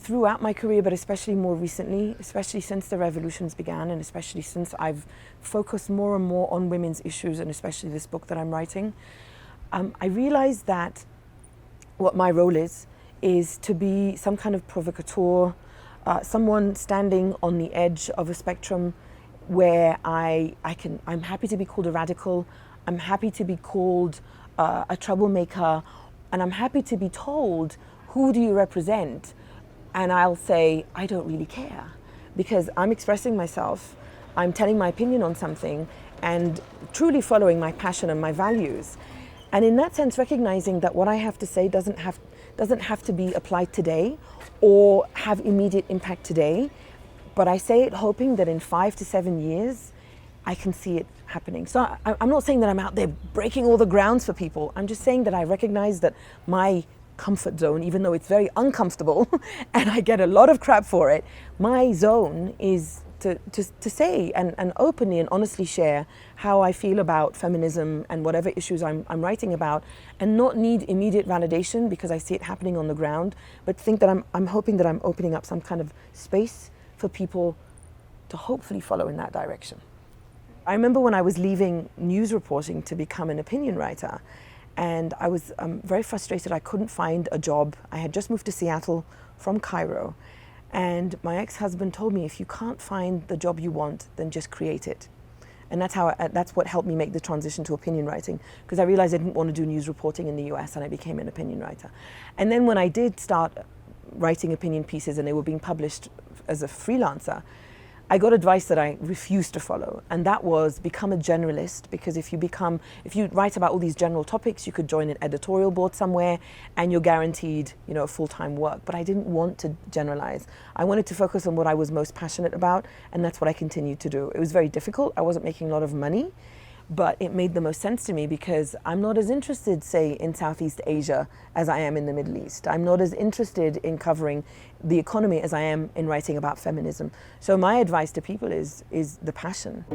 throughout my career, but especially more recently, especially since the revolutions began, and especially since I've focused more and more on women's issues, and especially this book that I'm writing, I realized that what my role is to be some kind of provocateur, someone standing on the edge of a spectrum where I'm happy to be called a radical, I'm happy to be called a troublemaker, and I'm happy to be told, who do you represent? And I'll say, I don't really care, because I'm expressing myself, I'm telling my opinion on something, and truly following my passion and my values. And in that sense, recognizing that what I have to say doesn't have to be applied today or have immediate impact today, but I say it hoping that in 5 to 7 years, I can see it happening. So I'm not saying that I'm out there breaking all the grounds for people. I'm just saying that I recognize that my comfort zone, even though it's very uncomfortable and I get a lot of crap for it, my zone is to say and openly and honestly share how I feel about feminism and whatever issues I'm writing about, and not need immediate validation because I see it happening on the ground, but think that I'm hoping that I'm opening up some kind of space for people to hopefully follow in that direction. I remember when I was leaving news reporting to become an opinion writer, and I was very frustrated. I couldn't find a job. I had just moved to Seattle from Cairo, and my ex-husband told me, if you can't find the job you want, then just create it. And that's what helped me make the transition to opinion writing, because I realized I didn't want to do news reporting in the US, and I became an opinion writer. And then when I did start writing opinion pieces and they were being published as a freelancer, I got advice that I refused to follow, and that was become a generalist, because if you write about all these general topics, you could join an editorial board somewhere and you're guaranteed, full-time work. But I didn't want to generalize. I wanted to focus on what I was most passionate about, and that's what I continued to do. It was very difficult. I wasn't making a lot of money, but it made the most sense to me because I'm not as interested, say, in Southeast Asia as I am in the Middle East. I'm not as interested in covering the economy as I am in writing about feminism. So my advice to people is the passion.